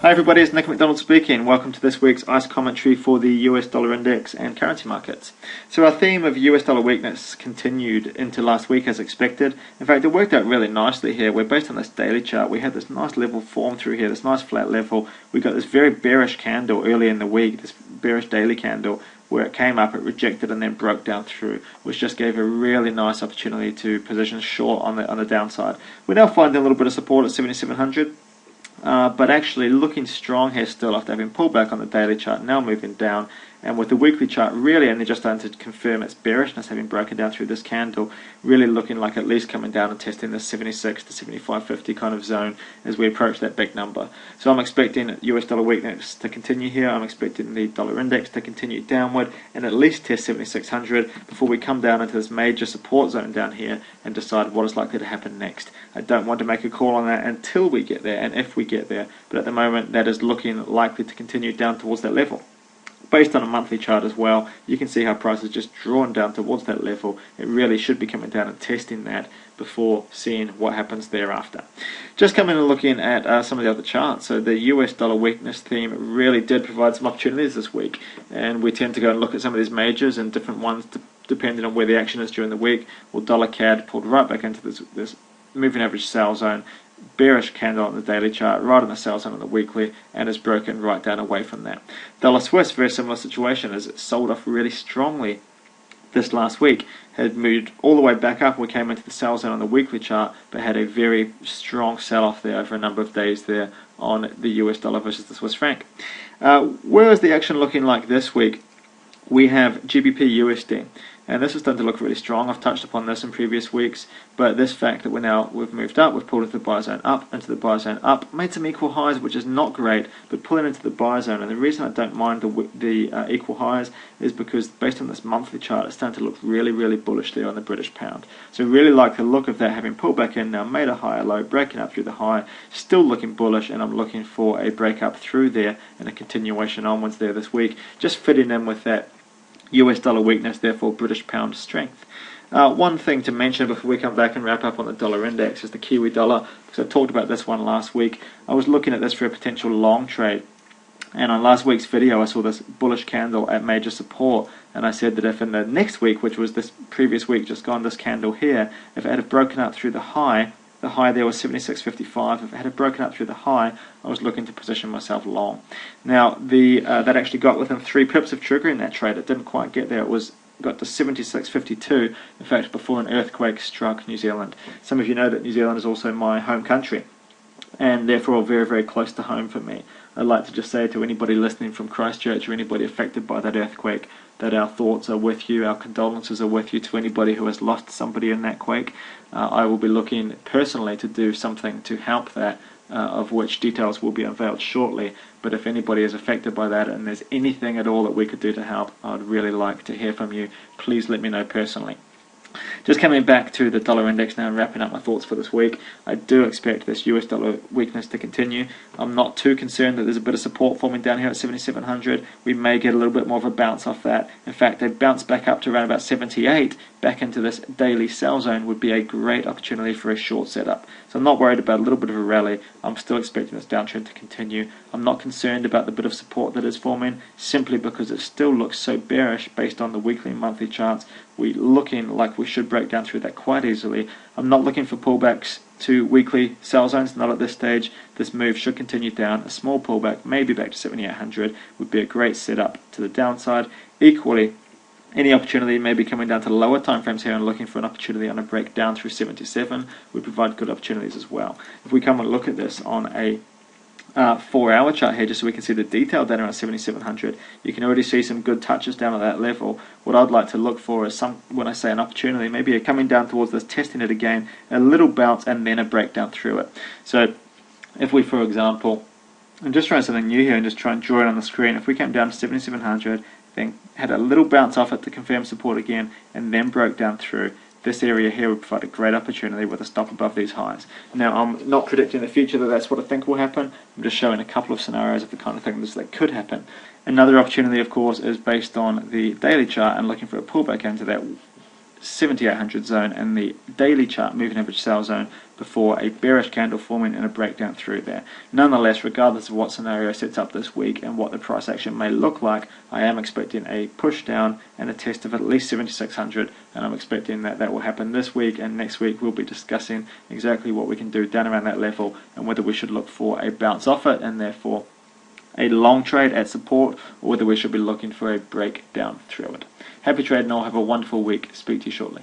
Hi everybody, it's Nick McDonald speaking. Welcome to this week's ICE commentary for the US dollar index and currency markets. So our theme of US dollar weakness continued into last week as expected. In fact, it worked out really nicely here. We're based on this daily chart. We had this nice level form through here, this nice flat level. We got this very bearish candle early in the week, this bearish daily candle, where it came up, it rejected and then broke down through, which just gave a really nice opportunity to position short on the downside. We're now finding a little bit of support at 7,700. But actually looking strong here still after having pulled back on the daily chart, now moving down, and with the weekly chart really only just starting to confirm its bearishness, having broken down through this candle, really looking like at least coming down and testing this 76 to 75.50 kind of zone as we approach that big number. So I'm expecting US dollar weakness to continue here. I'm expecting the dollar index to continue downward and at least test 7,600 before we come down into this major support zone down here and decide what is likely to happen next. I don't want to make a call on that until we get there and if we get there, but at the moment that is looking likely to continue down towards that level. Based on a monthly chart as well, you can see how price is just drawn down towards that level. It really should be coming down and testing that before seeing what happens thereafter. Just coming and looking at some of the other charts. So the US dollar weakness theme really did provide some opportunities this week, and we tend to go and look at some of these majors and different ones depending on where the action is during the week. Well, dollar CAD pulled right back into this moving average sell zone, bearish candle on the daily chart, right on the sell zone on the weekly, and has broken right down away from that. Dollar Swiss, very similar situation, as it sold off really strongly this last week, had moved all the way back up. We came into the sell zone on the weekly chart, but had a very strong sell-off there over a number of days there on the US dollar versus the Swiss franc. Where is the action looking like this week? We have GBP USD, and this is starting to look really strong. I've touched upon this in previous weeks, but this fact that we've moved up, we've pulled into the buy zone up, into the buy zone up, made some equal highs, which is not great, but pulling into the buy zone. And the reason I don't mind the equal highs is because based on this monthly chart, it's starting to look really, really bullish there on the British pound. So really like the look of that, having pulled back in now, made a higher low, breaking up through the high, still looking bullish, and I'm looking for a break up through there and a continuation onwards there this week, just fitting in with that US dollar weakness, therefore British pound strength. One thing to mention before we come back and wrap up on the dollar index is the Kiwi dollar, because I talked about this one last week. I was looking at this for a potential long trade, and on last week's video I saw this bullish candle at major support, and I said that if in the next week, which was this previous week just gone, this candle here, if it had broken out through the high there was 76.55. If it had broken up through the high, I was looking to position myself long. Now, that actually got within 3 pips of triggering that trade. It didn't quite get there. It got to 76.52, in fact, before an earthquake struck New Zealand. Some of you know that New Zealand is also my home country, and therefore very, very close to home for me. I'd like to just say to anybody listening from Christchurch or anybody affected by that earthquake that our thoughts are with you, our condolences are with you. To anybody who has lost somebody in that quake, I will be looking personally to do something to help that, of which details will be unveiled shortly. But if anybody is affected by that and there's anything at all that we could do to help, I'd really like to hear from you. Please let me know personally. Just coming back to the dollar index now and wrapping up my thoughts for this week, I do expect this US dollar weakness to continue. I'm not too concerned that there's a bit of support forming down here at 7,700. We may get a little bit more of a bounce off that. In fact, a bounce back up to around about 78, back into this daily sell zone, would be a great opportunity for a short setup. So I'm not worried about a little bit of a rally. I'm still expecting this downtrend to continue. I'm not concerned about the bit of support that is forming, simply because it still looks so bearish based on the weekly and monthly charts. We're looking like we should break down through that quite easily. I'm not looking for pullbacks to weekly sell zones, not at this stage. This move should continue down. A small pullback, maybe back to 7,800, would be a great setup to the downside. Equally, any opportunity maybe coming down to lower time frames here and looking for an opportunity on a breakdown through 77 would provide good opportunities as well. If we come and look at this on a 4-hour chart here, just so we can see the detail down around 7,700, you can already see some good touches down at that level. What I'd like to look for is when I say an opportunity, maybe a coming down towards this, testing it again, a little bounce, and then a breakdown through it. So if we, for example, I'm just trying something new here and just try and draw it on the screen. If we came down to 7,700, then had a little bounce off it to confirm support again, and then broke down through, this area here would provide a great opportunity with a stop above these highs. Now, I'm not predicting the future that that's what I think will happen. I'm just showing a couple of scenarios of the kind of things that could happen. Another opportunity, of course, is based on the daily chart and looking for a pullback into that 7800 zone and the daily chart moving average sell zone before a bearish candle forming and a breakdown through there. Nonetheless, regardless of what scenario sets up this week and what the price action may look like, I am expecting a push down and a test of at least 7600, and I'm expecting that will happen this week, and next week we'll be discussing exactly what we can do down around that level and whether we should look for a bounce off it and therefore a long trade at support, or whether we should be looking for a breakdown through it. Happy trading all, have a wonderful week, speak to you shortly.